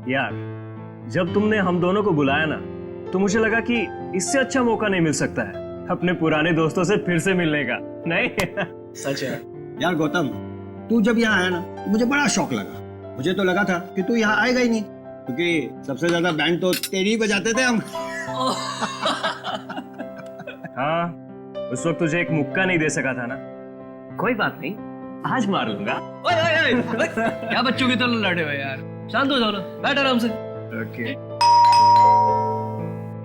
यार, जब तुमने हम दोनों को बुलाया ना, तो मुझे लगा कि इससे अच्छा मौका नहीं मिल सकता है अपने पुराने दोस्तों से फिर से मिलने का। नहीं? सच है यार गौतम, तू जब यहाँ आया ना तो मुझे बड़ा शौक लगा। मुझे तो लगा था कि तू यहाँ आएगा ही नहीं, क्योंकि सबसे ज्यादा बैंड तो तेरी ही बजाते थे हम। हाँ, उस वक्त तुझे एक मुक्का नहीं दे सका था ना। कोई बात नहीं, आज मार लूंगा। ओए ओए ओए क्या बच्चों की तरह लड़े हो यार, शांत हो जाओ ना, बैठ आराम से। ओके।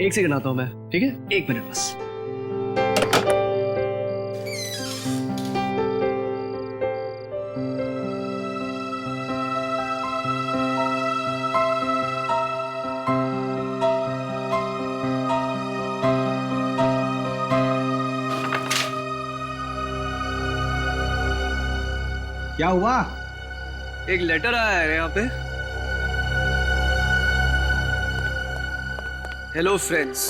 एक सेकंड आता हूं मैं, ठीक है? 1 मिनट बस। क्या हुआ? एक लेटर आया है यहाँ पे। हेलो फ्रेंड्स,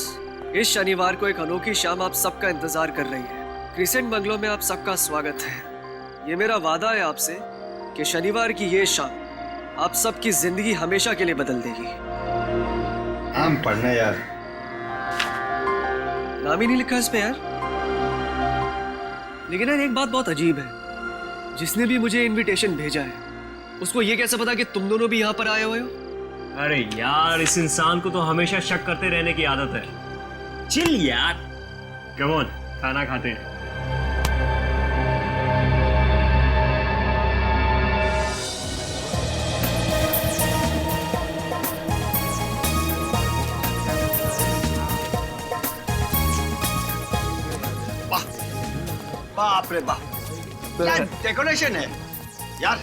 इस शनिवार को एक अनोखी शाम आप सबका इंतजार कर रही है। क्रिसेंट बंगलो में आप सबका स्वागत है। ये मेरा वादा है आपसे कि शनिवार की ये शाम आप सबकी जिंदगी हमेशा के लिए बदल देगी। हम पढ़ना यार। नाम ही नहीं लिखा इस पे यार। लेकिन यार एक बात बहुत अजीब है, जिसने भी मुझे इनविटेशन भेजा है उसको ये कैसे पता कि तुम दोनों भी यहाँ पर आए हुए हो? अरे यार, इस इंसान को तो हमेशा शक करते रहने की आदत है। चिल यार। कम ऑन, खाना खाते हैं। बाप रे बाप, क्या डेकोरेशन है यार।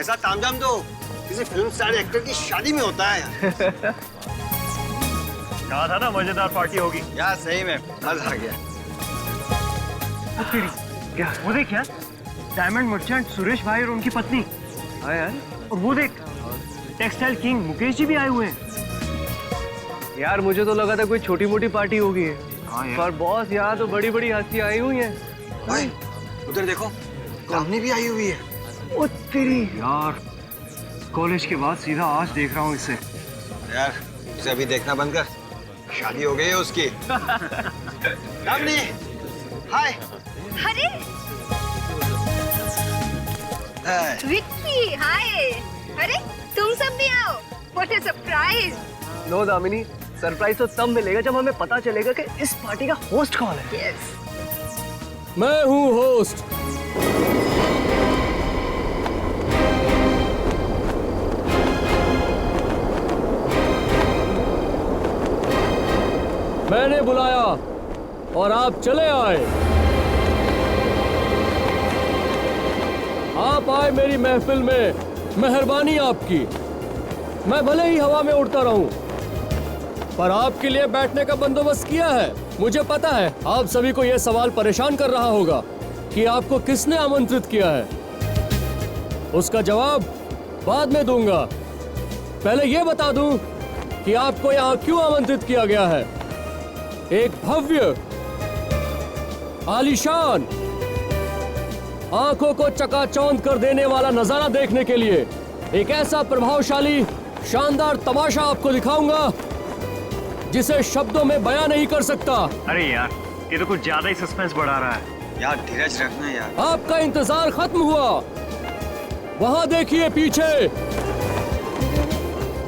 ऐसा तामझाम तो किसी फिल्म स्टार एक्टर की शादी में होता है यार। कहा था ना मजेदार पार्टी होगी। यार सही में मजा आ गया। क्या वो देख यार, डायमंड मर्चेंट सुरेश भाई और उनकी पत्नी। हाँ यार। और वो देख, टेक्सटाइल किंग मुकेश जी भी आए हुए हैं। यार मुझे तो लगा था कोई छोटी मोटी पार्टी होगी है। हाँ यार। पर बॉस, यहाँ तो बड़ी बड़ी हस्ती आई हुई है। भाई उधर देखो, रामनी भी आई हुई है। ओ तेरी यार, कॉलेज के बाद सीधा आज देख रहा हूँ इसे। यार उसे अभी देखना बंद कर, शादी हो गई है उसकी। रामनी, हाय। अरे विक्की, हाय। अरे तुम सब भी आओ, what a surprise. No Damini, surprise तो तब मिलेगा जब हमें पता चलेगा कि इस पार्टी का होस्ट कौन है। यस, मैं हूँ होस्ट। मैंने बुलाया और आप चले आए। आप आए मेरी महफिल में, मेहरबानी आपकी। मैं भले ही हवा में उड़ता रहूं, पर आपके लिए बैठने का बंदोबस्त किया है। मुझे पता है आप सभी को यह सवाल परेशान कर रहा होगा कि आपको किसने आमंत्रित किया है। उसका जवाब बाद में दूंगा। पहले यह बता दूं कि आपको यहाँ क्यों आमंत्रित किया गया है। एक भव्य, आलीशान, आंखों को चकाचौंध कर देने वाला नजारा देखने के लिए एक ऐसा प्रभावशाली, शानदार तमाशा आपको दिखाऊंगा जिसे शब्दों में बयां नहीं कर सकता। अरे यार, ये तो कुछ ज्यादा ही सस्पेंस बढ़ा रहा है। यार धीरज रखना यार। आपका इंतजार खत्म हुआ। वहां देखिए पीछे,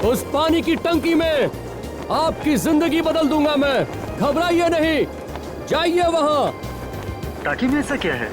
उस पानी की टंकी में आपकी जिंदगी बदल दूंगा मैं। घबराइए नहीं, जाइए वहां। टाकी में ऐसा क्या है?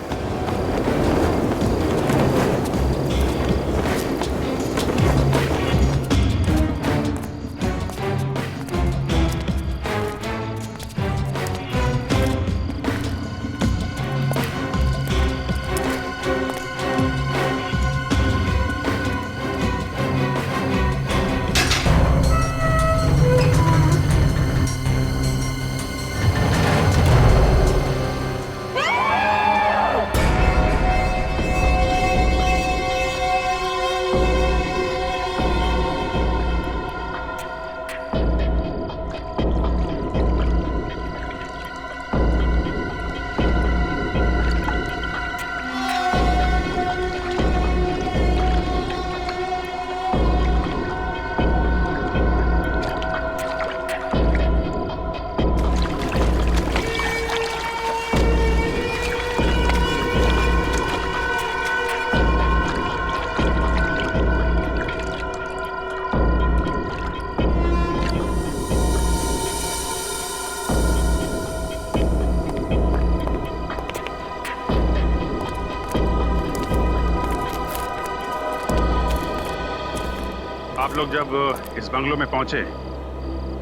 आप लोग जब इस बंगलों में पहुंचे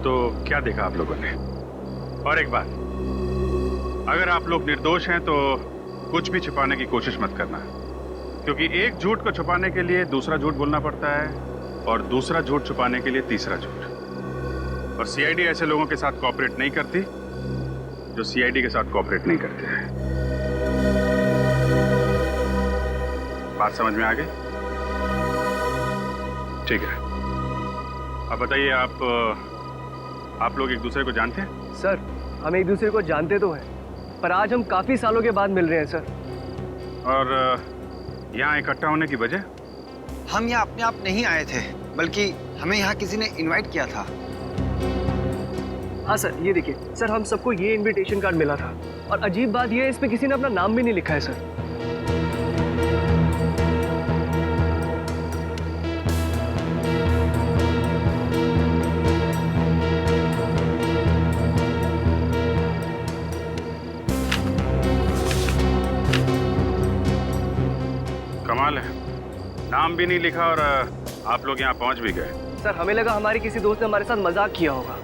तो क्या देखा आप लोगों ने? और एक बात, अगर आप लोग निर्दोष हैं तो कुछ भी छुपाने की कोशिश मत करना, क्योंकि एक झूठ को छुपाने के लिए दूसरा झूठ बोलना पड़ता है और दूसरा झूठ छुपाने के लिए तीसरा झूठ। और सीआईडी ऐसे लोगों के साथ कोऑपरेट नहीं करती जो सीआईडी के साथ कोऑपरेट नहीं करते हैं। बात समझ में आ गई? ठीक है, अब बताइए, आप लोग एक दूसरे को जानते हैं? सर, हम एक दूसरे को जानते तो हैं, पर आज हम काफी सालों के बाद मिल रहे हैं सर। और यहाँ इकट्ठा होने की वजह? हम यहाँ अपने आप नहीं आए थे, बल्कि हमें यहाँ किसी ने इनवाइट किया था। हाँ सर, ये देखिए सर, हम सबको ये इनविटेशन कार्ड मिला था और अजीब बात ये है इसमें किसी ने अपना नाम भी नहीं लिखा है सर। कमाल है, नाम भी नहीं लिखा और आप लोग यहाँ पहुँच भी गए। सर, हमें लगा हमारे किसी दोस्त ने हमारे साथ मजाक किया होगा,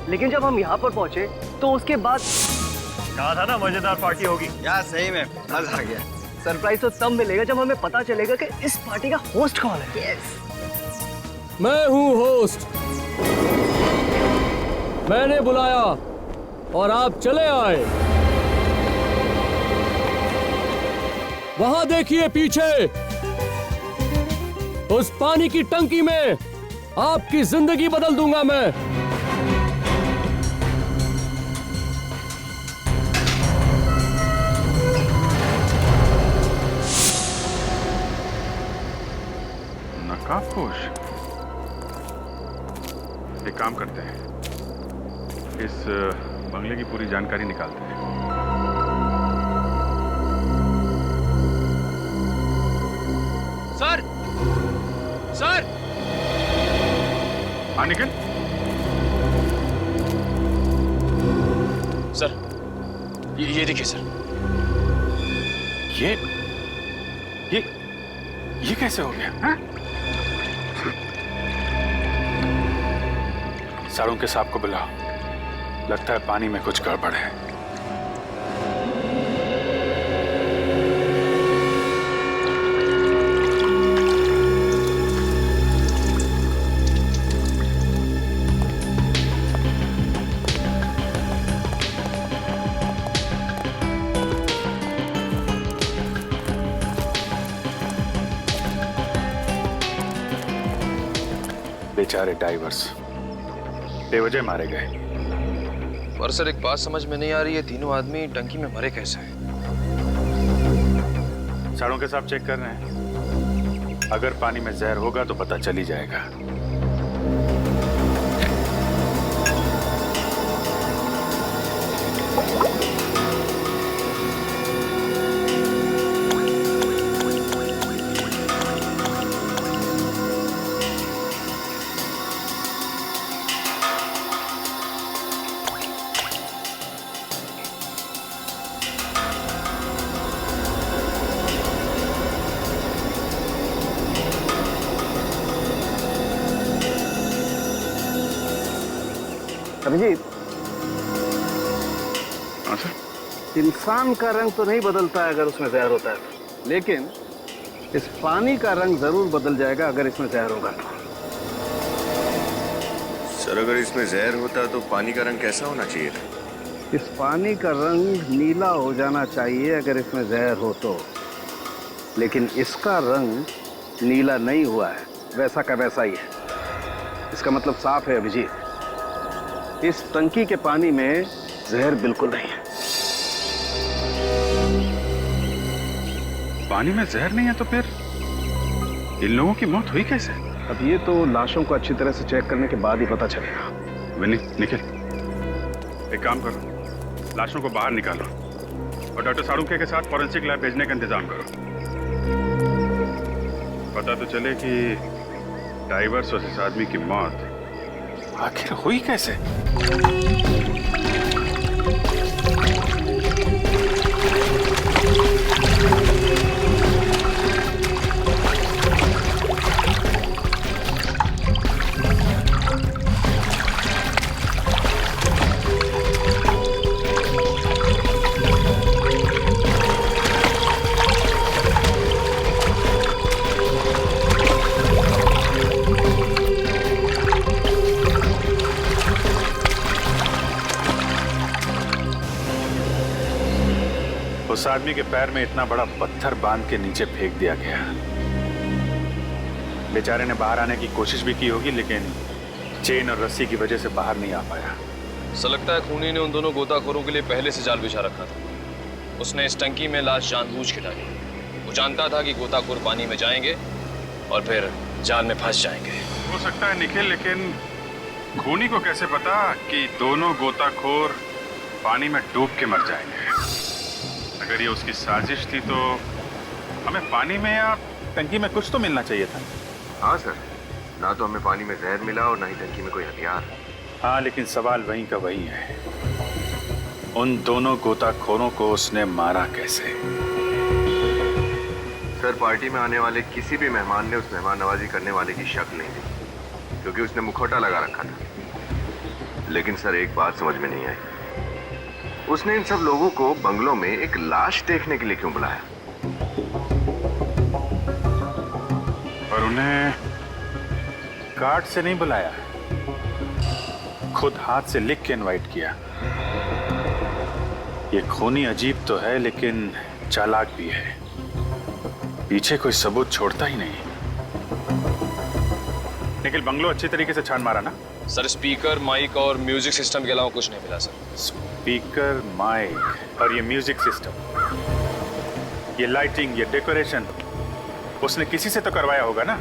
लेकिन जब हम यहाँ पर पहुंचे तो उसके बाद कहा था ना मजेदार पार्टी होगी। यार सही में मजा आ गया। सरप्राइज तो तब मिलेगा जब हमें पता चलेगा कि इस पार्टी का होस्ट कौन है। यस। मैं हूँ होस्ट, मैंने बुलाया और आप चले आए। वहां देखिए पीछे, उस पानी की टंकी में आपकी जिंदगी बदल दूंगा मैं। नकाबपोश, एक काम करते हैं, इस बंगले की पूरी जानकारी निकालते हैं। सर, सर, हाँ निखिल। सर, ये देखिए सर। ये कैसे हो गया? हाँ? साड़ू के साहब को बुलाओ, लगता है पानी में कुछ गड़बड़ है। बेचारे डाइवर्स बेवजह मारे गए। पर सर, एक बात समझ में नहीं आ रही है, तीनों आदमी टंकी में मरे कैसे? साड़ों के साथ चेक कर रहे हैं, अगर पानी में जहर होगा तो पता चल ही जाएगा। अभिजीत, हाँ सर। इंसान का रंग तो नहीं बदलता है अगर उसमें जहर होता है, लेकिन इस पानी का रंग जरूर बदल जाएगा अगर इसमें जहर होगा तो। सर, अगर इसमें जहर होता तो पानी का रंग कैसा होना चाहिए था? इस पानी का रंग नीला हो जाना चाहिए अगर इसमें जहर हो तो, लेकिन इसका रंग नीला नहीं हुआ है, वैसा का वैसा ही है। इसका मतलब साफ है अभिजीत, इस टंकी के पानी में जहर बिल्कुल नहीं है। पानी में जहर नहीं है तो फिर इन लोगों की मौत हुई कैसे? अब ये तो लाशों को अच्छी तरह से चेक करने के बाद ही पता चलेगा। विनी, निखिल, एक काम करो, लाशों को बाहर निकालो और डॉक्टर साड़ूके के साथ फॉरेंसिक लैब भेजने का इंतजाम करो। पता तो चले कि डाइवर्स और इस आदमी की मौत आखिर हुई कैसे? उस आदमी के पैर में इतना बड़ा पत्थर बांध के नीचे फेंक दिया गया। बेचारे ने बाहर आने की कोशिश भी की होगी, लेकिन चेन और रस्सी की वजह से बाहर नहीं आ पाया। ऐसा लगता है खूनी ने उन दोनों गोताखोरों के लिए पहले से जाल बिछा रखा था। उसने इस टंकी में लाश जानबूझ के डाली। वो जानता था कि गोताखोर पानी में जाएंगे और फिर जाल में फंस जाएंगे। हो सकता है निखिल, लेकिन खूनी को कैसे पता कि दोनों गोताखोर पानी में डूब के मर जाएंगे? अगर ये उसकी साजिश थी तो हमें पानी में या टंकी में कुछ तो मिलना चाहिए था। हाँ सर, ना तो हमें पानी में जहर मिला और ना ही टंकी में कोई हथियार। हाँ, लेकिन सवाल वहीं का वही है, उन दोनों गोताखोरों को उसने मारा कैसे? सर, पार्टी में आने वाले किसी भी मेहमान ने उस मेहमान नवाजी करने वाले की शक नहीं दी, क्योंकि उसने मुखौटा लगा रखा था। लेकिन सर, एक बात समझ में नहीं आई, उसने इन सब लोगों को बंगलों में एक लाश देखने के लिए क्यों बुलाया? और उन्हें कार्ड से नहीं बुलाया, खुद हाथ से लिख के इनवाइट किया। ये खूनी अजीब तो है, लेकिन चालाक भी है। पीछे कोई सबूत छोड़ता ही नहीं। निखिल, बंगलो अच्छी तरीके से छान मारा ना? सर, स्पीकर, माइक और म्यूजिक सिस्टम के अलावा कुछ नहीं मिला सर। स्पीकर, माइक और ये म्यूजिक सिस्टम, ये लाइटिंग, ये डेकोरेशन उसने किसी से तो करवाया होगा ना?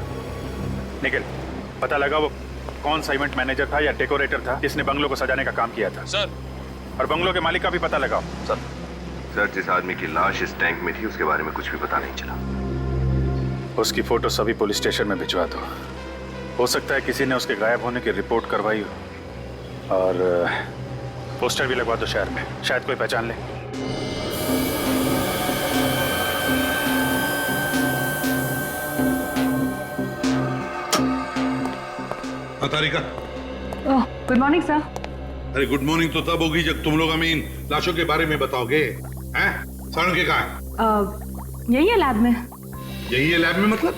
निखिल, पता लगा वो कौन सा इवेंट मैनेजर था या डेकोरेटर था जिसने बंगलो को सजाने का काम किया था? सर, और बंगलो के मालिक का भी पता लगाओ। सर, जिस आदमी की लाश इस टैंक में थी उसके बारे में कुछ भी पता नहीं चला। उसकी फोटो सभी पुलिस स्टेशन में भिजवा दो। हो सकता है किसी ने उसके गायब होने की रिपोर्ट करवाई हो। और पोस्टर भी लगवा दो शहर में, शायद कोई पहचान ले। तारिका, गुड मॉर्निंग सर। अरे गुड मॉर्निंग तो तब होगी जब तुम लोग हमें इन लाशों के बारे में बताओगे। हैं? साळुंखे कहाँ है? यही है लैब में। यही है लैब में? मतलब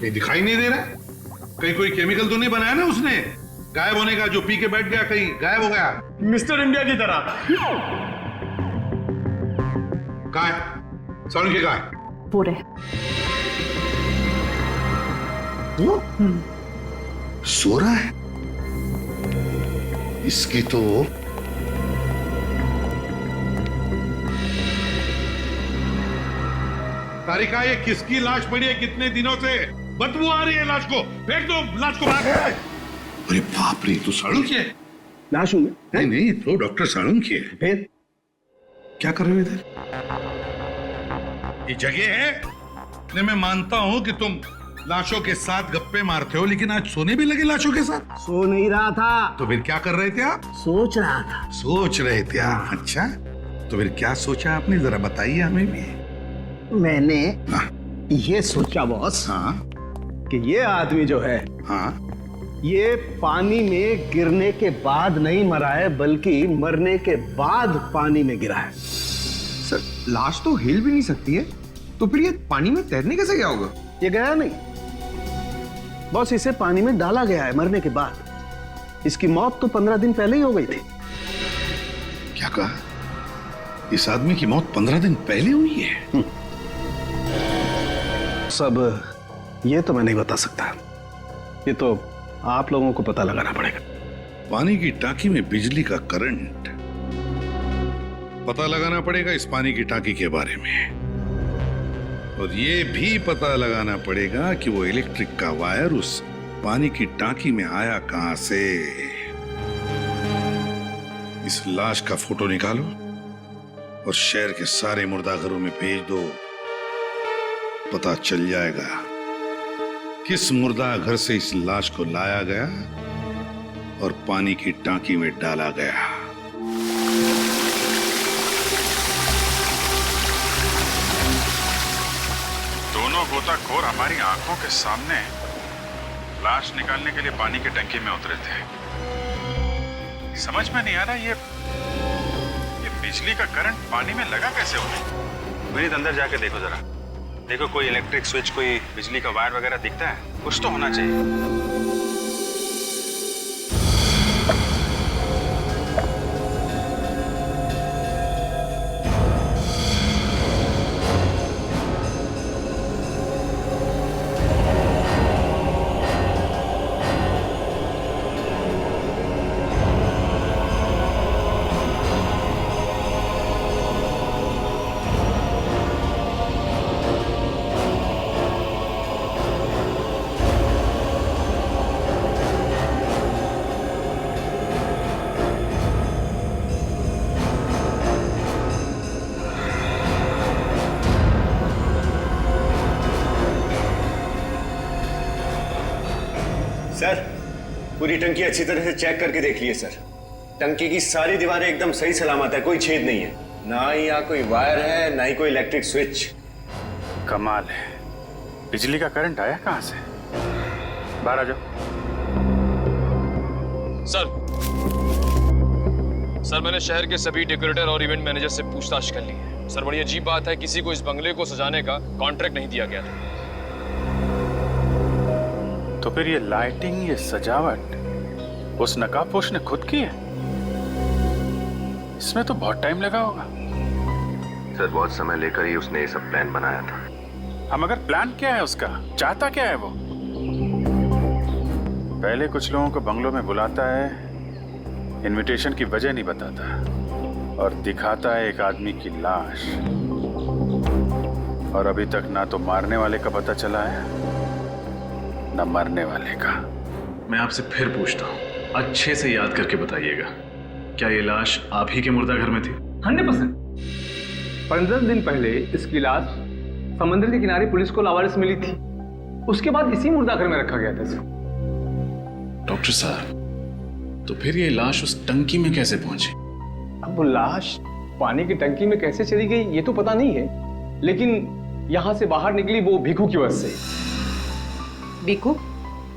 ये दिखाई नहीं दे रहा? कहीं कोई केमिकल तो नहीं बनाया ना उसने गायब होने का, जो पी के बैठ गया कहीं गायब हो गया? मिस्टर इंडिया की तरह। कहाँ है साळुंखे? कहाँ है? पूरे सो रहा है। इसकी तो तारिका, ये किसकी लाश पड़ी है? कितने दिनों से बदबू आ रही है लाश को। फेंक दो लाश को बाहर। अरे बाप रे, तो साळुंखे है? लाश हूं मैं? नहीं, तो डॉक्टर साळुंखे है। फिर क्या कर रहे हो इधर? ये जगह है? नहीं, मैं मानता हूं कि तुम लाशों के साथ गप्पे मारते हो, लेकिन आज सोने भी लगे लाशों के साथ? सो नहीं रहा था। तो फिर क्या कर रहे थे आप? सोच रहा था। सोच रहे थे आप? अच्छा, तो फिर क्या सोचा आपने, जरा बताइए हमें भी। मैंने हाँ। ये सोचा बॉस, हाँ कि ये आदमी जो है, हाँ, ये पानी में गिरने के बाद नहीं मरा है, बल्कि मरने के बाद पानी में गिरा है। सर, लाश तो हिल भी नहीं सकती है, तो फिर ये पानी में तैरने कैसे गया होगा? ये गया नहीं बॉस, इसे पानी में डाला गया है मरने के बाद। इसकी मौत तो 15 दिन पहले ही हो गई थी। क्या कहा? इस आदमी की मौत 15 दिन पहले हुई है? सब ये तो मैं नहीं बता सकता, ये तो आप लोगों को पता लगाना पड़ेगा। पानी की टांकी में बिजली का करंट, पता लगाना पड़ेगा इस पानी की टांकी के बारे में। और ये भी पता लगाना पड़ेगा कि वो इलेक्ट्रिक का वायर उस पानी की टांकी में आया कहां से। इस लाश का फोटो निकालो और शहर के सारे मुर्दाघरों में भेज दो। पता चल जाएगा किस मुर्दा घर से इस लाश को लाया गया और पानी की टांकी में डाला गया। दोनों गोताखोर हमारी आंखों के सामने लाश निकालने के लिए पानी की टंकी में उतरे थे। समझ में नहीं आ रहा ये बिजली का करंट पानी में लगा कैसे हो? विनीत, अंदर जाके देखो जरा। देखो कोई इलेक्ट्रिक स्विच, कोई बिजली का वायर वगैरह दिखता है? कुछ तो होना चाहिए। सर, पूरी टंकी अच्छी तरह से चेक करके देख लिए सर। टंकी की सारी दीवारें एकदम सही सलामत है, कोई छेद नहीं है। ना ही यहाँ कोई वायर है, ना ही कोई इलेक्ट्रिक स्विच। कमाल है, बिजली का करंट आया कहां से? बाहर आ जाओ। सर मैंने शहर के सभी डेकोरेटर और इवेंट मैनेजर से पूछताछ कर ली है। सर बड़ी अजीब बात है, किसी को इस बंगले को सजाने का कॉन्ट्रैक्ट नहीं दिया गया था। तो फिर ये लाइटिंग, ये सजावट उस नकाबपोश ने खुद की है? इसमें तो बहुत टाइम लगा होगा। सर बहुत समय लेकर ही उसने ये सब प्लान बनाया था। हम अगर प्लान क्या है उसका, चाहता क्या है वो? पहले कुछ लोगों को बंगलों में बुलाता है, इनविटेशन की वजह नहीं बताता और दिखाता है एक आदमी की लाश। और अभी तक ना तो मारने वाले का पता चला है ना मरने वाले का। मैं आपसे फिर पूछता हूँ, अच्छे से याद करके बताइएगा, क्या ये लाश आप ही के मुर्दा घर में थी? 100%। 15 दिन पहले इसकी लाश समुद्र के किनारे पुलिस को लावारिस मिली थी। उसके बाद इसी मुर्दा घर में रखा गया था इसको। डॉक्टर साहब, तो फिर ये लाश उस टंकी में कैसे पहुंची? अब वो लाश पानी की टंकी में कैसे चली गई ये तो पता नहीं है, लेकिन यहाँ से बाहर निकली वो भीखू की वजह से। भीखू?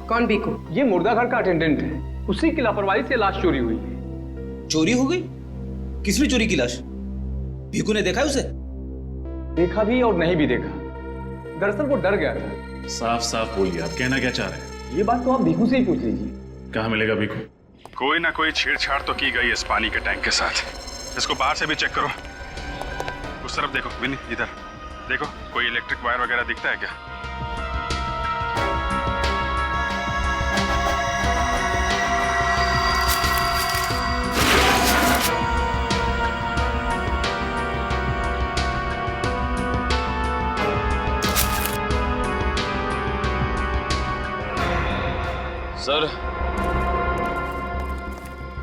कौन भीखू? ये मुर्दा घर का अटेंडेंट है, उसी की लापरवाही से लाश चोरी हुई है। चोरी हो गई? किसने चोरी की लाश? भीखू ने देखा है उसे? देखा भी और नहीं भी देखा। दरअसल वो डर गया था। साफ साफ बोलिए, आप कहना क्या चाह रहे हैं? ये बात तो आप भीखू से ही पूछ लीजिए। कहाँ मिलेगा भीखू? कोई ना कोई छेड़छाड़ तो की गई इस पानी के टैंक के साथ। इसको बाहर से भी चेक करो। उस तरफ देखो विनी, इधर देखो, कोई इलेक्ट्रिक वायर वगैरह दिखता है क्या?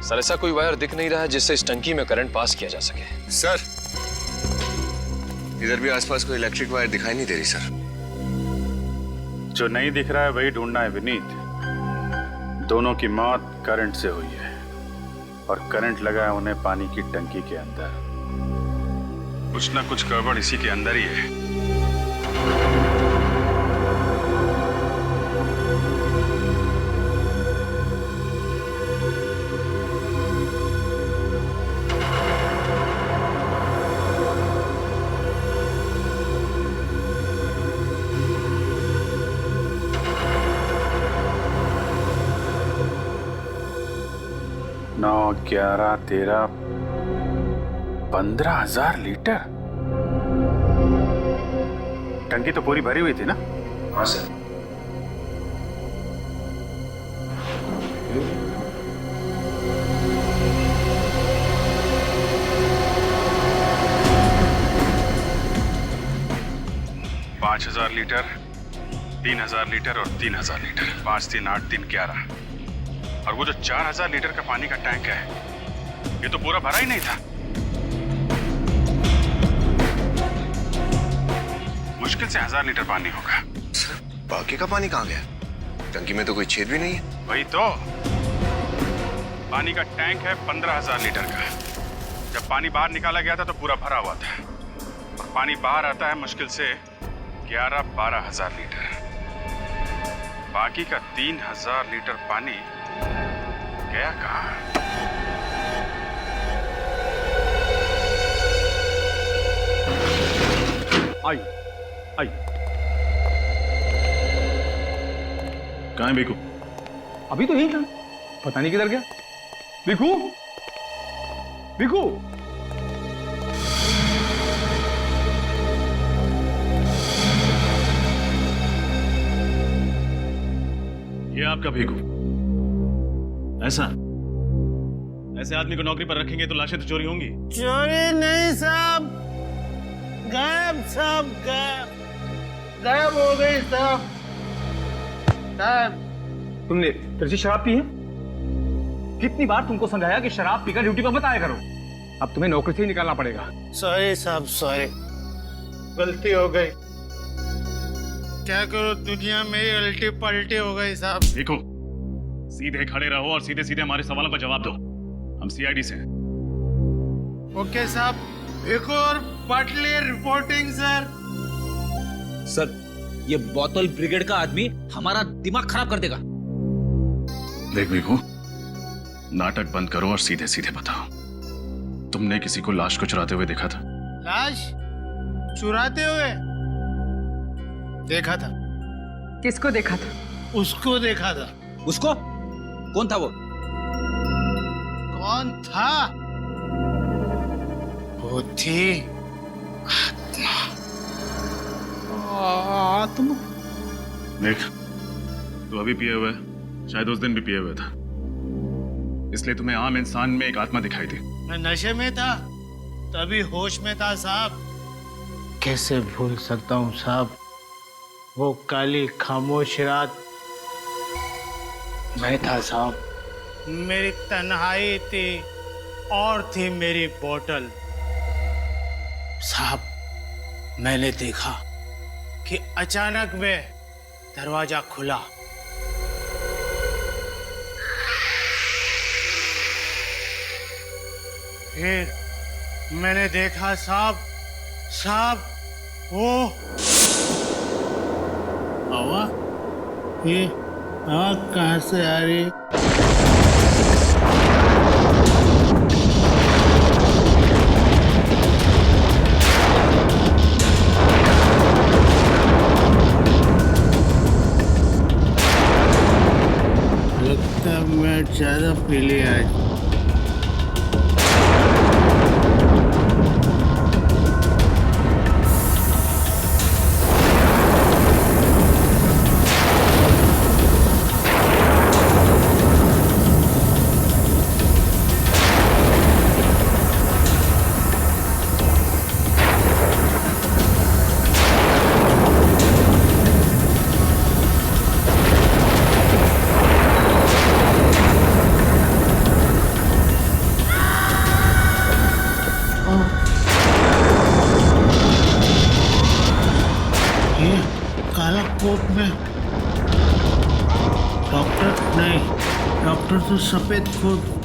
सर ऐसा कोई वायर दिख नहीं रहा है जिससे इस टंकी में करंट पास किया जा सके। सर इधर भी आसपास कोई इलेक्ट्रिक वायर दिखाई नहीं दे रही सर। जो नहीं दिख रहा है वही ढूंढना है विनीत। दोनों की मौत करंट से हुई है और करंट लगा है उन्हें पानी की टंकी के अंदर। कुछ ना कुछ गड़बड़ इसी के अंदर ही है। नौ 11 13 15,000 लीटर। टंकी तो पूरी भरी हुई थी ना? हाँ सर। पांच 5,000 लीटर, 3,000 लीटर और 3,000 लीटर। 5 3 8 3 11। और वो जो 4,000 लीटर का पानी का टैंक है, ये तो पूरा भरा ही नहीं था। मुश्किल से 1,000 लीटर पानी होगा। सर बाकी का पानी कहाँ गया? टंकी में तो कोई छेद भी नहीं है। वही तो, पानी का टैंक है 15,000 लीटर का। जब पानी बाहर निकाला गया था तो पूरा भरा हुआ था, और पानी बाहर आता है मुश्किल से 11-12,000 लीटर। बाकी का 3,000 लीटर पानी गया कहाँ? आई कहाँ है भीखू? अभी तो यही था, पता नहीं किधर गया। भीखू, भीखू। ये आपका भीखू? ऐसा ऐसे आदमी को नौकरी पर रखेंगे तो लाशें तो चोरी होंगी। चोरी नहीं साहब, गायब साहब, गायब हो गई साहब। तुमने तरसी शराब पी है? कितनी बार तुमको समझाया कि शराब पीकर ड्यूटी पर मत आया करो। अब तुम्हें नौकरी से ही निकालना पड़ेगा। सॉरी साहब, सॉरी, गलती हो गई। क्या करो, दुनिया में उल्टी पलटी हो गई साहब। देखो, सीधे खड़े रहो और सीधे सीधे हमारे सवालों का जवाब दो। हम सीआईडी से हैं। ओके साहब, भिकू और पाटले रिपोर्टिंग सर। सर, ये बोतल ब्रिगेड का आदमी हमारा दिमाग खराब कर देगा। देख भिकू, नाटक बंद करो और सीधे सीधे बताओ, तुमने किसी को लाश को चुराते हुए देखा था? लाश चुराते हुए देखा था। किसको देखा था? उसको देखा था। उसको? कौन था वो? कौन था? वो थी आत्मा। आत्मा? देख, तू अभी पिए हुए, शायद उस दिन भी पिए हुए था, इसलिए तुम्हें आम इंसान में एक आत्मा दिखाई दी। मैं नशे में था, तभी होश में था साहब। कैसे भूल सकता हूँ साहब, वो काली खामोश रात मैं था साहब। मेरी तन्हाई थी और थी मेरी बोतल। साहब, मैंने देखा कि अचानक में दरवाजा खुला। फिर मैंने देखा साहब वो हवा, ये आग कहाँ से आ रही? लगता है मैं ज्यादा पी लिया आज। काला कोट में डॉक्टर नहीं, डॉक्टर तो सफेद कोट।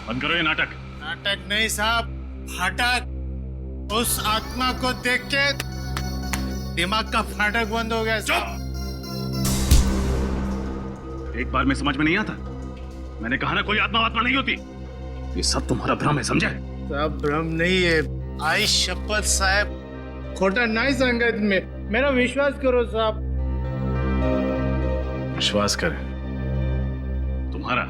बंद करो ये नाटक। नाटक नहीं साहब, फाटक। उस आत्मा को देख के दिमाग का फाटक बंद हो गया। चुप! एक बार में समझ में नहीं आता? मैंने कहा ना, कोई आत्मा नहीं होती। ये सब तुम्हारा भ्रम है, समझे? साहब, भ्रम नहीं है। आई शपथ साहब, खोटा नहीं संगत में। मेरा विश्वास करो साहब। विश्वास करें तुम्हारा?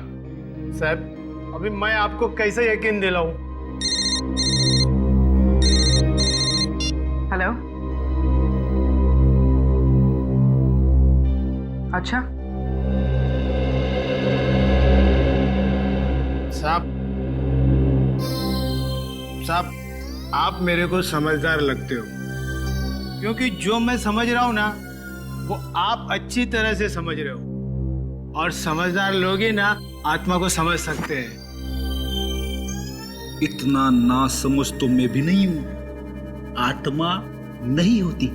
साहब, अभी मैं आपको कैसे यकीन दिलाऊं? हेलो, अच्छा साहब, आप मेरे को समझदार लगते हो, क्योंकि जो मैं समझ रहा हूं ना, वो आप अच्छी तरह से समझ रहे हो। और समझदार लोग ही ना आत्मा को समझ सकते हैं। इतना ना समझ तो मैं भी नहीं हूं। आत्मा नहीं होती,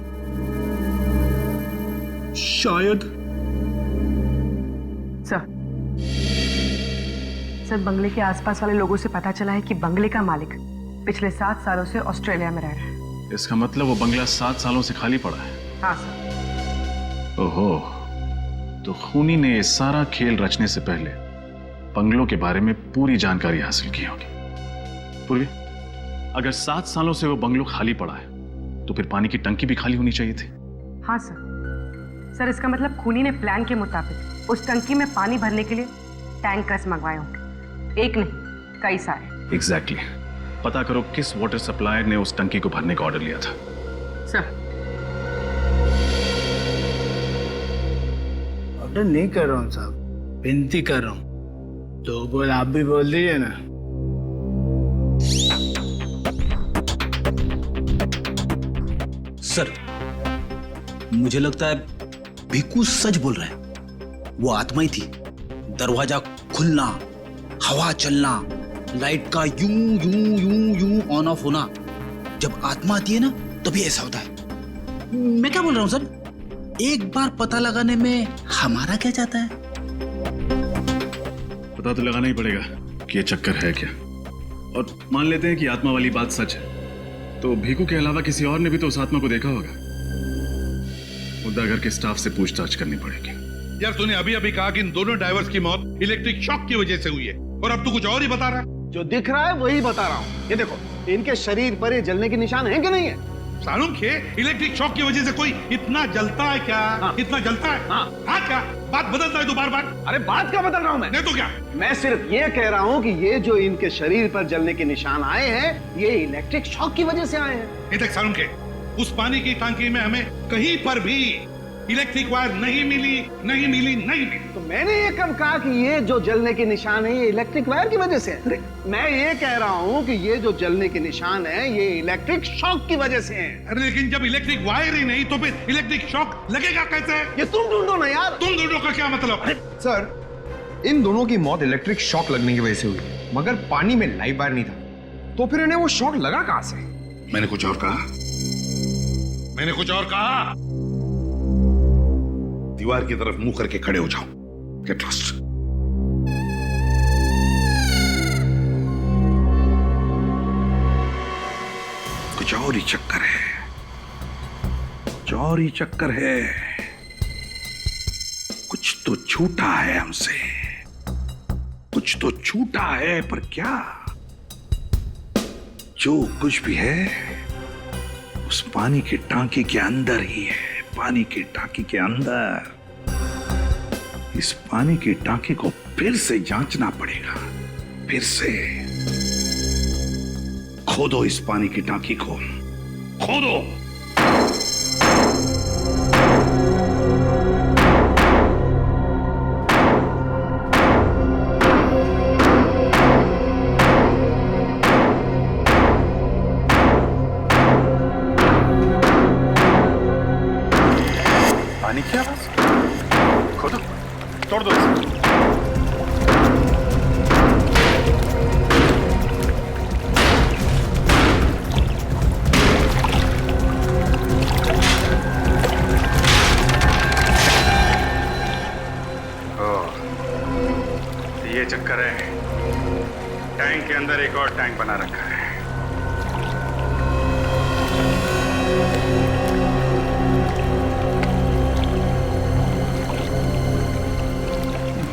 शायद। सर, बंगले के आसपास वाले लोगों से पता चला है कि बंगले का मालिक पिछले 7 सालों से ऑस्ट्रेलिया में रह रहा है। इसका मतलब वो बंगला 7 सालों से खाली पड़ा है? हाँ सर। ओहो, तो खूनी ने ये सारा खेल रचने से पहले बंगलों के बारे में पूरी जानकारी हासिल की होगी। पूर्वी, अगर 7 सालों से वो बंगलो खाली पड़ा है तो फिर पानी की टंकी भी खाली होनी चाहिए थी। हाँ सर, इसका मतलब खूनी ने प्लान के मुताबिक उस टंकी में पानी भरने के लिए टैंकर्स मंगवाए होंगे। एक नहीं, कई सारे। एग्जैक्टली। पता करो किस वाटर सप्लायर ने उस टंकी को भरने का ऑर्डर लिया था। सर, ऑर्डर नहीं कर रहा हूँ साहब, विनती कर रहा हूँ। तो बोल आप भी बोल दीजिए ना। सर, मुझे लगता है भिक्कू सच बोल रहा है। वो आत्मा ही थी। दरवाजा खुलना, हवा चलना, लाइट का यूं यूं यूं यूं ऑन ऑफ होना, जब आत्मा आती है ना तभी ऐसा होता है। मैं क्या बोल रहा हूं सर, एक बार पता लगाने में हमारा क्या जाता है? पता तो लगाना ही पड़ेगा कि ये चक्कर है क्या। और मान लेते हैं कि आत्मा वाली बात सच है, तो भीकू के अलावा किसी और ने भी तो उस आत्मा को देखा होगा। मुद्दा घर के स्टाफ से पूछताछ करनी पड़ेगी। यार तूने अभी अभी कहा कि इन दोनों ड्राइवर्स की मौत इलेक्ट्रिक शॉक की वजह से हुई है, और अब तू कुछ और ही बता रहा है। जो दिख रहा है वही बता रहा हूँ। ये देखो, इनके शरीर पर ये जलने के निशान हैं कि नहीं है? सालूम खे, इलेक्ट्रिक शॉक की वजह से कोई इतना जलता है क्या? हाँ। इतना जलता है? हाँ क्या बात बदलता है तू बार बार? अरे बात क्या बदल रहा हूँ मैं? नहीं तो क्या? मैं सिर्फ ये कह रहा हूँ कि ये जो इनके शरीर पर जलने के निशान आए हैं, ये इलेक्ट्रिक शॉक की वजह से आए हैं। देख सालूम खे, उस पानी की टांकी में हमें कहीं पर भी इलेक्ट्रिक वायर नहीं मिली। तो मैंने ये कब कहा कि ये जो जलने के निशान है ये इलेक्ट्रिक वायर की वजह से है? मैं ये कह रहा हूँ कि ये जो जलने के निशान है ये इलेक्ट्रिक शॉक की वजह से है। अरे लेकिन जब इलेक्ट्रिक वायर ही नहीं तो फिर इलेक्ट्रिक शॉक लगेगा कैसे? ये तुम ढूंढो ना यार। तुम ढूंढो का क्या मतलब? सर, इन दोनों की मौत इलेक्ट्रिक शॉक लगने की वजह से हुई, मगर पानी में लाइव वायर नहीं था, तो फिर इन्हें वो शॉक लगा कहां से? मैंने कुछ और कहा। दीवार की तरफ मुंह करके खड़े हो जाओ। Get lost. कुछ और ही चक्कर है, कुछ तो छूटा है हमसे, कुछ तो छूटा है, पर क्या? जो कुछ भी है उस पानी की टांकी के अंदर ही है। पानी की टांकी के अंदर। इस पानी की टांकी को फिर से जांचना पड़ेगा। फिर से खोदो, इस पानी की टांकी को खोदो। पानी क्या बस? खोदो, तोड़ दो इसे। ये चक्कर है, टैंक के अंदर एक और टैंक बना रखा है।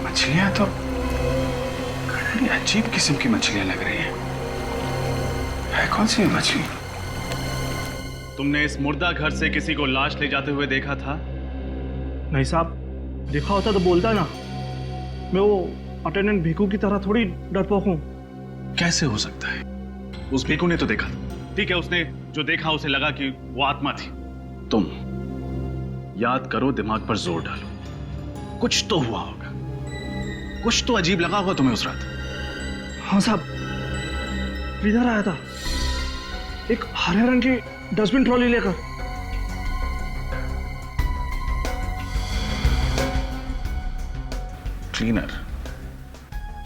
मछलियां तो बड़ी अजीब किस्म की मछलियां लग रही हैं। है कौन सी मछली? तुमने इस मुर्दा घर से किसी को लाश ले जाते हुए देखा था? नहीं साहब, देखा होता तो बोलता ना। मैं वो अटेंडेंट भीकू की तरह थोड़ी डरपोक हूं। कैसे हो सकता है? उस भीकू ने तो देखा था। ठीक है, उसने जो देखा उसे लगा कि वो आत्मा थी। तुम याद करो, दिमाग पर जोर डालो। कुछ तो हुआ होगा, कुछ तो अजीब लगा होगा तुम्हें उस रात। हाँ साहब, इधर आया था एक हरे रंग की डस्टबिन ट्रॉली लेकर। क्लीनर?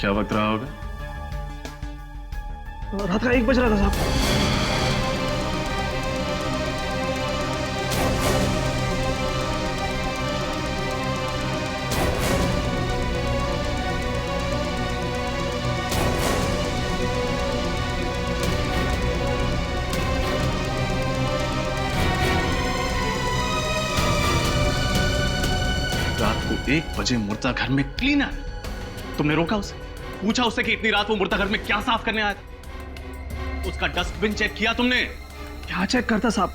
क्या वक्त रहा होगा? रात का 1 बज रहा था साहब। रात को 1 बजे मुर्दा घर में क्लीनर? तुमने रोका उसे? पूछा उससे कि इतनी रात वो मुर्दा घर में क्या साफ करने आया था? उसका डस्टबिन चेक किया तुमने? क्या चेक करता साहब,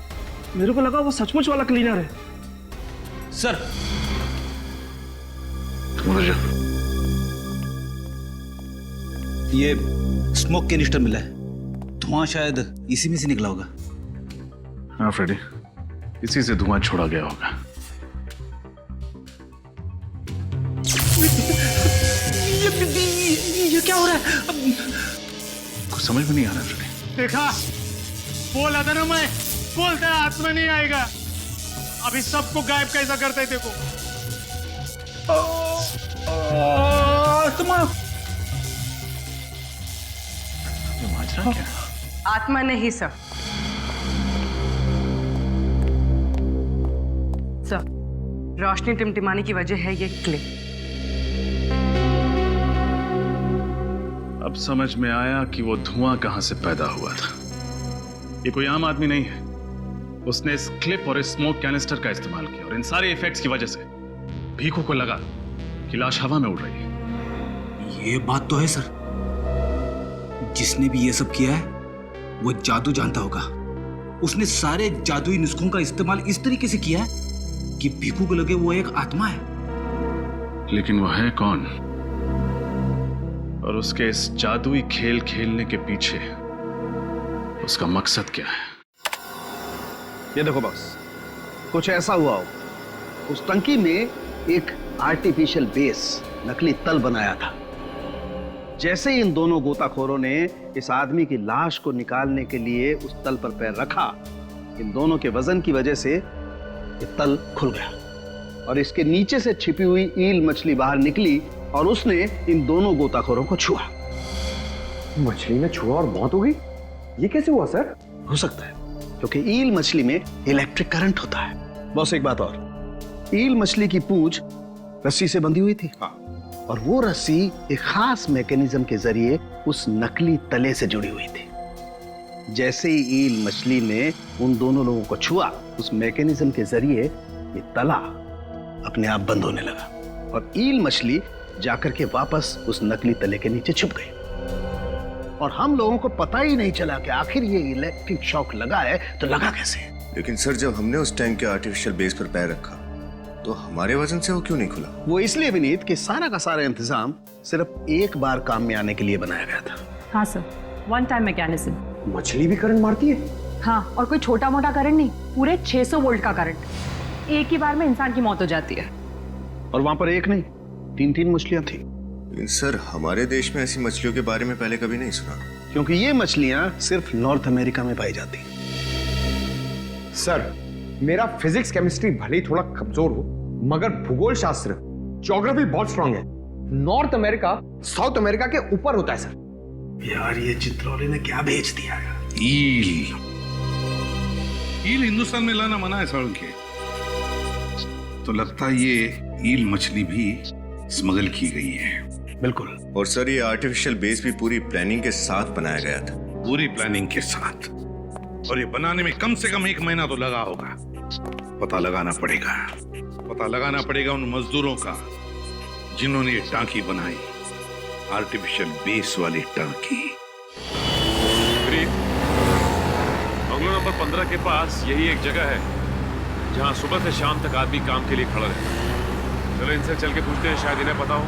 मेरे को लगा वो सचमुच वाला क्लीनर है। सर, ये स्मोक कैनिस्टर मिला है, धुआं शायद इसी में से निकला होगा। हाँ फ्रेडी, इसी से धुआं छोड़ा गया होगा। ये क्या हो रहा है? कुछ समझ में नहीं आ रहा फ्रेडी। देखा, बोला था ना मैं, बोलता है हाथ में नहीं आएगा। अभी सबको गायब कैसा करते थे को? माजरा क्या? आत्मा नहीं सर। सर, रोशनी टिमटिमाने की वजह है ये क्ले। अब समझ में आया कि वो धुआं कहां से पैदा हुआ था। ये कोई आम आदमी नहीं है। उसने इस क्लिप और इस स्मोक कैनिस्टर का इस्तेमाल किया और इन सारे इफेक्ट्स की वजह से भीखू को लगा कि लाश हवा में उड़ रही है। ये बात तो है सर। जिसने भी ये सब किया है वो जादू जानता होगा। उसने सारे जादुई नुस्खों का इस्तेमाल इस तरीके से किया है कि भीखू को लगे वो एक आत्मा है। लेकिन वो है कौन? और उसके इस जादुई खेल खेलने के पीछे उसका मकसद क्या है? ये देखो बॉस, कुछ ऐसा हुआ हो। उस टंकी में एक आर्टिफिशियल बेस, नकली तल बनाया था। जैसे ही इन दोनों गोताखोरों ने इस आदमी की लाश को निकालने के लिए उस तल पर पैर रखा, इन दोनों के वजन की वजह से ये तल खुल गया और इसके नीचे से छिपी हुई ईल मछली बाहर निकली और उसने इन दोनों गोताखोरों को छुआ। मछली ने छुआ और मौत हो गई? ये कैसे हुआ सर? हो सकता है क्योंकि ईल मछली में इलेक्ट्रिक करंट होता है। बस एक बात और, ईल मछली की पूंछ रस्सी से बंधी हुई थी और वो रस्सी एक खास मैकेनिज्म के जरिए उस नकली तले से जुड़ी हुई थी। जैसे ही ईल मछली ने उन दोनों लोगों को छुआ, उस मैकेनिज्म के जरिए ये तला अपने आप बंद होने लगा और ईल मछली जाकर के वापस उस नकली तले के नीचे छुप गई और हम लोगों को पता ही नहीं चला कि आखिर ये इलेक्ट्रिक शॉक लगा है तो लगा कैसे। लेकिन सर, जब हमने उस टैंक के आर्टिफिशियल बेस पर पैर रखा तो हमारे वजन से वो क्यों नहीं खुला? वो इसलिए विनीत कि सारा का सारा इंतजाम सिर्फ एक बार काम में आने के लिए बनाया गया था। हाँ सर, वन टाइम मैकेनिज्म। मछली भी करंट मारती है? हाँ, और कोई छोटा मोटा करंट नहीं, पूरे 600 वोल्ट का करंट। एक ही बार में इंसान की मौत हो जाती है। और वहां पर एक नहीं, 3-3 मछलियां थी। लेकिन सर, हमारे देश में ऐसी मछलियों के बारे में पहले कभी नहीं सुना। क्योंकि ये मछलियां सिर्फ नॉर्थ अमेरिका में पाई जाती हैं। सर, मेरा फिजिक्स केमिस्ट्री भले ही थोड़ा कमजोर हो, मगर भूगोल शास्त्र, ज्योग्राफी बहुत स्ट्रांग है। नॉर्थ अमेरिका साउथ अमेरिका के ऊपर होता है सर। यार, ये चित्रौली ने क्या भेज दिया है? ईल हिंदुस्तान में लाना मना है साड़ू के। तो लगता है ये ईल मछली भी स्मगल की गई है। बिल्कुल। और सर, ये आर्टिफिशियल बेस भी पूरी प्लानिंग के साथ बनाया गया था। पूरी प्लानिंग के साथ। और ये बनाने में कम से कम 1 महीना तो लगा होगा। पता लगाना पड़ेगा उन मजदूरों का जिन्होंने ये टांकी बनाई, आर्टिफिशियल बेस वाली टांकी। बंगलो नंबर 15 के पास यही एक जगह है जहां सुबह से शाम तक आदमी काम के लिए खड़ा रहता। चलो इनसे चल के पूछते हैं, शायद इन्हें पता हो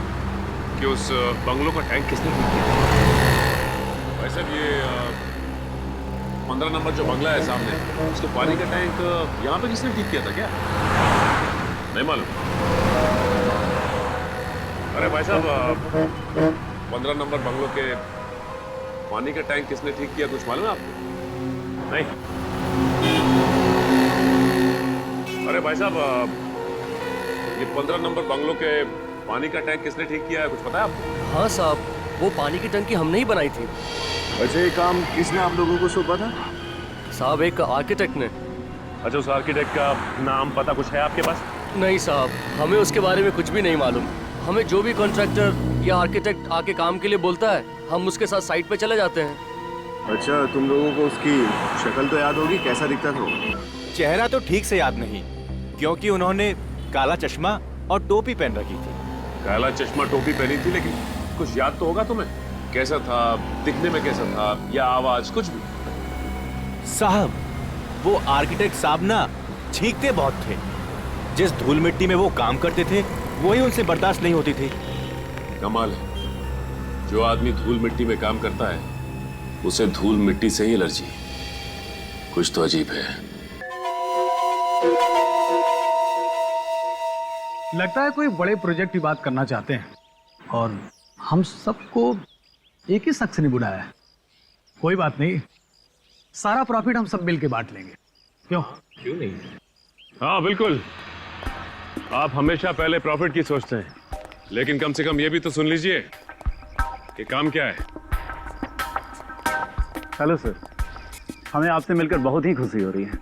कि उस बंगलो का टैंक किसने ठीक किया। वैसे भी ये 15 नंबर जो बंगला है सामने, उसके पानी का टैंक यहाँ पे किसने ठीक किया था क्या? नहीं मालूम। अरे भाई साहब, 15 नंबर बंगलो के पानी का टैंक किसने ठीक किया, कुछ मालूम है आपको? नहीं। अरे भाई साहब, ये 15 नंबर बंगलो के पानी का टैंक किसने ठीक किया है, कुछ पता है आपको? हाँ साहब, वो पानी की टंकी हमने ही बनाई थी। वैसे ये काम किसने आप लोगों को सौंपा था? साहब, एक आर्किटेक्ट ने। अच्छा, उस आर्किटेक्ट का नाम पता कुछ है आपके पास? नहीं साहब, हमें उसके बारे में कुछ भी नहीं मालूम। हमें जो भी कॉन्ट्रैक्टर या आर्किटेक्ट आके काम के लिए बोलता है, हम उसके साथ साइट पे चले जाते हैं। अच्छा, तुम लोगों को उसकी शक्ल तो याद होगी, कैसा दिखता था वो? चेहरा तो ठीक से याद नहीं, क्योंकि उन्होंने काला चश्मा और टोपी पहन रखी थी। काला चश्मा टोपी पहनी थी, लेकिन कुछ याद तो होगा तुम्हें? कैसा था दिखने में, कैसा था, या आवाज, कुछ भी? साहब, वो आर्किटेक्ट साहब ना छींकते बहुत थे। जिस धूल मिट्टी में वो काम करते थे वही उनसे बर्दाश्त नहीं होती थी। कमाल है, जो आदमी धूल मिट्टी में काम करता है उसे धूल मिट्टी से ही एलर्जी। कुछ तो अजीब है। लगता है कोई बड़े प्रोजेक्ट की बात करना चाहते हैं और हम सबको एक ही शख्स ने बुलाया है। कोई बात नहीं, सारा प्रॉफिट हम सब मिल के बांट लेंगे। क्यों नहीं? हाँ बिल्कुल, आप हमेशा पहले प्रॉफिट की सोचते हैं, लेकिन कम से कम ये भी तो सुन लीजिए कि काम क्या है। हेलो सर, हमें आपसे मिलकर बहुत ही खुशी हो रही है।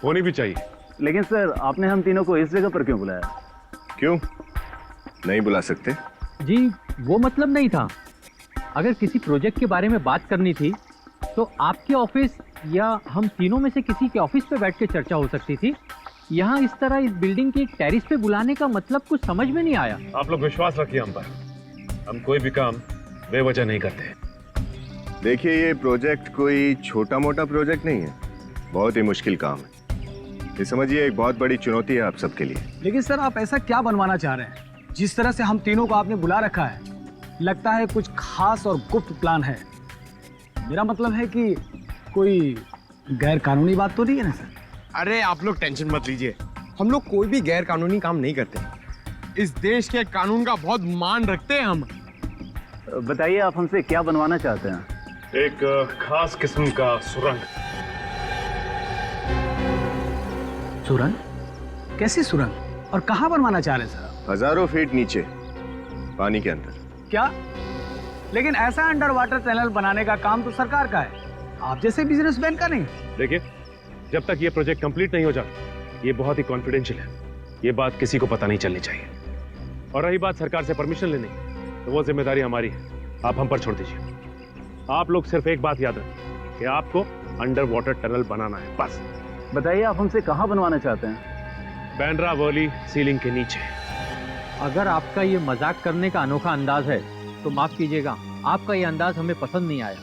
होनी भी चाहिए। लेकिन सर, आपने हम तीनों को इस जगह पर क्यों बुलाया? क्यों नहीं बुला सकते? जी वो मतलब नहीं था। अगर किसी प्रोजेक्ट के बारे में बात करनी थी तो आपके ऑफिस या हम तीनों में से किसी के ऑफिस पे बैठ के चर्चा हो सकती थी। यहाँ इस तरह इस बिल्डिंग के एक टेरिस पे बुलाने का मतलब कुछ समझ में नहीं आया। आप लोग विश्वास रखिए हम पर, हम कोई भी काम बेवजह नहीं करते। देखिए, ये प्रोजेक्ट कोई छोटा मोटा प्रोजेक्ट नहीं है, बहुत ही मुश्किल काम है। ये समझिए एक बहुत बड़ी चुनौती है आप सबके लिए। लेकिन सर, आप ऐसा क्या बनवाना चाह रहे हैं? जिस तरह से हम तीनों को आपने बुला रखा है, लगता है कुछ खास और गुप्त प्लान है। मेरा मतलब है कि कोई गैर कानूनी बात तो नहीं है ना सर? अरे आप लोग टेंशन मत लीजिए, हम लोग कोई भी गैर कानूनी काम नहीं करते। इस देश के कानून का बहुत मान रखते हैं हम। बताइए, आप हमसे क्या बनवाना चाहते हैं? एक खास किस्म का सुरंग। सुरंग? कैसी सुरंग और कहाँ बनवाना चाह रहे हैं सर? हजारों फीट नीचे पानी के अंदर। क्या? लेकिन ऐसा अंडर वाटर टनल बनाने का काम तो सरकार का है, आप जैसे बिजनेसमैन का नहीं। देखिए, जब तक ये प्रोजेक्ट कंप्लीट नहीं हो जाता, ये बहुत ही कॉन्फिडेंशियल है, ये बात किसी को पता नहीं चलनी चाहिए। और रही बात सरकार से परमिशन लेने की, तो वो जिम्मेदारी हमारी है, आप हम पर छोड़ दीजिए। आप लोग सिर्फ एक बात याद रखें कि आपको अंडर वाटर टनल बनाना है, बस। बताइए, आप हमसे कहाँ बनवाना चाहते हैं? बैंड्रा वैली सीलिंग के नीचे। अगर आपका ये मजाक करने का अनोखा अंदाज है तो माफ कीजिएगा, आपका ये अंदाज हमें पसंद नहीं आया।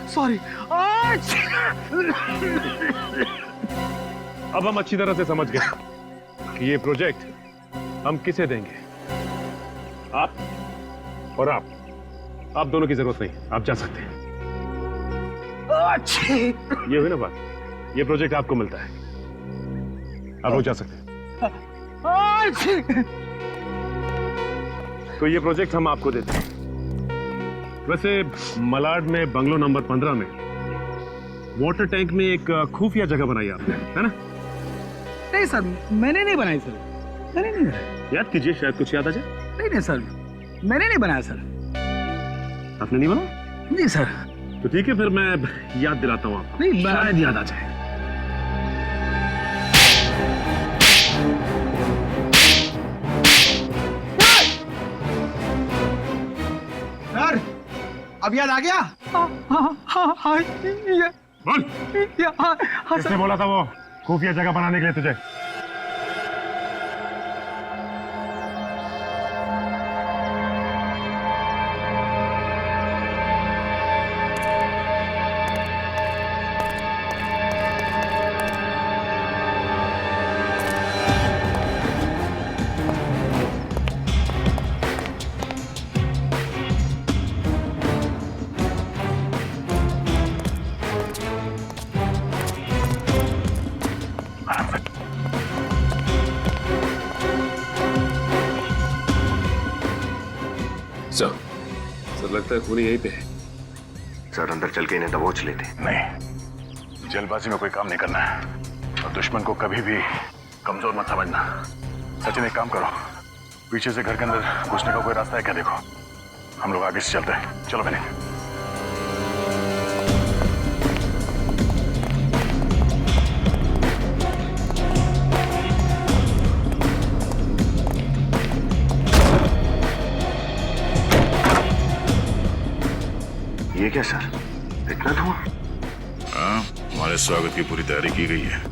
सॉरी। अब हम अच्छी तरह से समझ गए कि ये प्रोजेक्ट हम किसे देंगे। आप और आप दोनों की जरूरत नहीं, आप जा सकते हैं। ये हुई ना बात, ये प्रोजेक्ट आपको मिलता है, आप लोग जा सकते हैं। तो ये प्रोजेक्ट हम आपको देते हैं। वैसे मलाड में बंगलो नंबर 15 में वाटर टैंक में एक खुफिया जगह बनाई आपने, है ना? नहीं सर, मैंने नहीं बनाई सर, मैंने नहीं बनाई। याद कीजिए, शायद कुछ याद आ जाए। नहीं सर, मैंने नहीं बनाया सर। आपने नहीं बनाया? नहीं सर। तो ठीक है, फिर मैं याद दिलाता हूँ आपको। नहीं, शायद याद आ जाए। सर, अब याद आ गया? बोल। किसने बोला था वो खुफिया जगह बनाने के लिए तुझे? सर, लगता है खूनी यहीं पे है। सर, अंदर चल के इन्हें दबोच लेते। नहीं, जल्दबाजी में कोई काम नहीं करना है और दुश्मन को कभी भी कमजोर मत समझना। सचिन, एक काम करो, पीछे से घर के अंदर घुसने का कोई रास्ता है क्या? देखो, हम लोग आगे से चलते हैं। चलो बने। ये क्या सर, इतना धुआं? हाँ, हमारे स्वागत की पूरी तैयारी की गई है।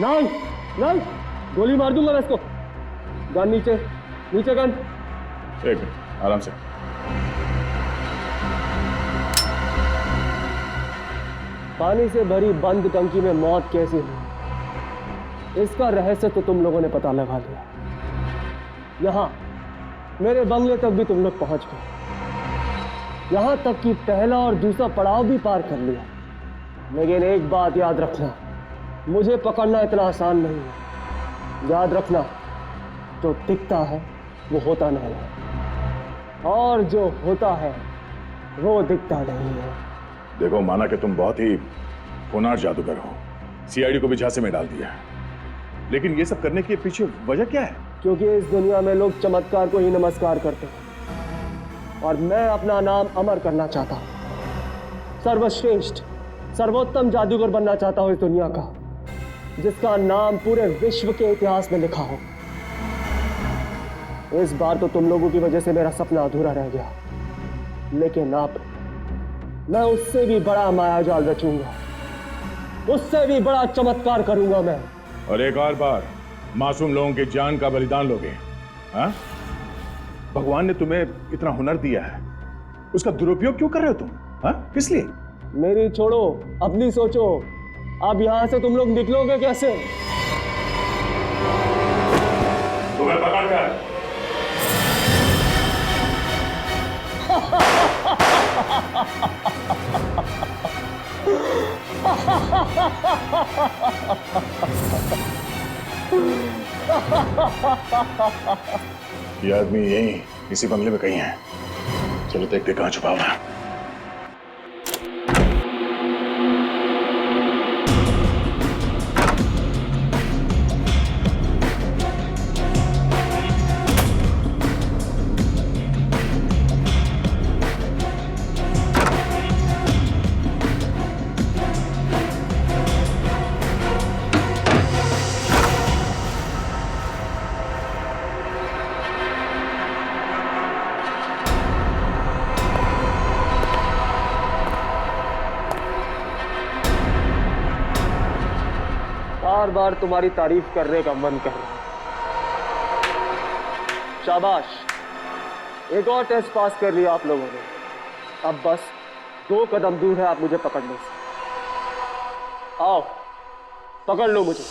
नहीं नहीं, गोली मार दूंगा मैं इसको। गन नीचे, नीचे गन। एक मिनट, आराम से। पानी से भरी बंद टंकी में मौत कैसी हुई, इसका रहस्य तो तुम लोगों ने पता लगा लिया। यहां मेरे बंगले तक भी तुम लोग पहुंच गए, यहां तक कि पहला और दूसरा पड़ाव भी पार कर लिया। लेकिन एक बात याद रखना, मुझे पकड़ना इतना आसान नहीं है। याद रखना, जो दिखता है वो होता नहीं है, और जो होता है वो दिखता नहीं है। देखो, माना कि तुम बहुत ही होनहार जादूगर हो, सीआईडी को भी झांसे में डाल दिया, लेकिन ये सब करने के पीछे वजह क्या है? क्योंकि इस दुनिया में लोग चमत्कार को ही नमस्कार करते हैं, और मैं अपना नाम अमर करना चाहता हूं। सर्वश्रेष्ठ, सर्वोत्तम जादूगर बनना चाहता हूं इस दुनिया का, जिसका नाम पूरे विश्व के इतिहास में लिखा हो। इस बार तो तुम लोगों की वजह से मेरा सपना अधूरा रह गया, लेकिन अब मैं उससे भी बड़ा मायाजाल रचूंगा, उससे भी बड़ा चमत्कार करूंगा मैं। और एक और बार मासूम लोगों की जान का बलिदान लोगे? हाँ? भगवान ने तुम्हें इतना हुनर दिया है, उसका दुरुपयोग क्यों कर रहे हो तुम? हाँ? किस लिए? मेरी छोड़ो, अपनी सोचो। अब यहां से तुम लोग निकलोगे कैसे? तुम्हें पकड़कर ये आदमी यहीं इसी बंगले में कहीं है। चलो देखते कहां छुपा हुआ है। बार बार तुम्हारी तारीफ करने का मन कर रहा है। शाबाश, एक और टेस्ट पास कर लिया आप लोगों ने। अब बस 2 कदम दूर है आप मुझे पकड़ने से। आओ, पकड़ लो मुझे,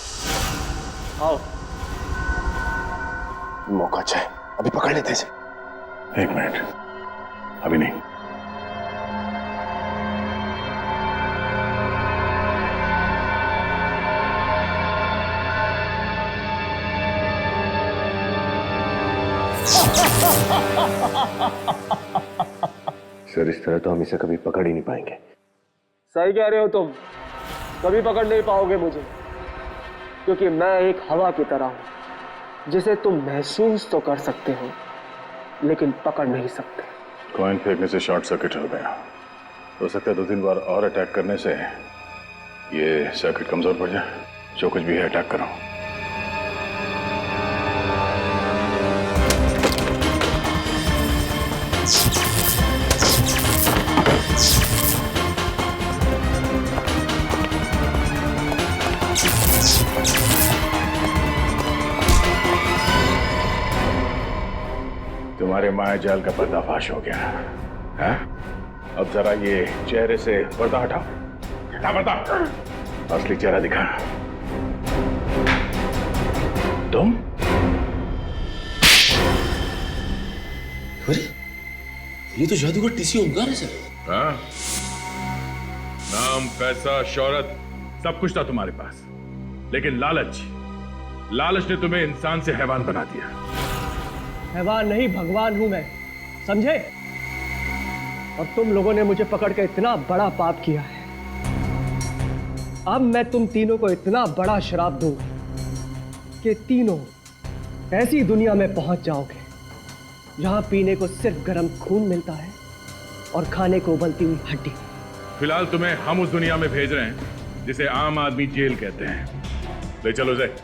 आओ। मौका अच्छा है, अभी पकड़ लेते हैं इसे। 1 मिनट, अभी नहीं। सर, इस तरह तो हम इसे कभी पकड़ ही नहीं पाएंगे। सही कह रहे हो तुम, कभी पकड़ नहीं पाओगे मुझे, क्योंकि मैं एक हवा की तरह हूं, जिसे तुम महसूस तो कर सकते हो लेकिन पकड़ नहीं सकते। कॉइन फेंकने से शॉर्ट सर्किट हो गया, हो सकता है 2-3 बार और अटैक करने से ये सर्किट कमजोर पड़ जाए। जो कुछ भी है अटैक करो। तुम्हारे माया जाल का पर्दाफाश हो गया है? अब जरा ये चेहरे से पर्दा हटाओ। हटा पर्दा, असली चेहरा दिखा। तुम? अरे, ये तो जादूगर टीसी ओमकार है सर। हाँ? नाम, पैसा, शौहरत सब कुछ था तुम्हारे पास, लेकिन लालच ने तुम्हें इंसान से हैवान बना दिया। हैवान नहीं, भगवान हूं मैं, समझे? अब तुम लोगों ने मुझे पकड़ के इतना बड़ा पाप किया है, अब मैं तुम तीनों को इतना बड़ा श्राप दूंगा कि तीनों ऐसी दुनिया में पहुंच जाओगे जहां पीने को सिर्फ गर्म खून मिलता है और खाने को उबलती हुई हड्डी। फिलहाल तुम्हें हम उस दुनिया में भेज रहे हैं जिसे आम आदमी जेल कहते हैं। ले चलो जय।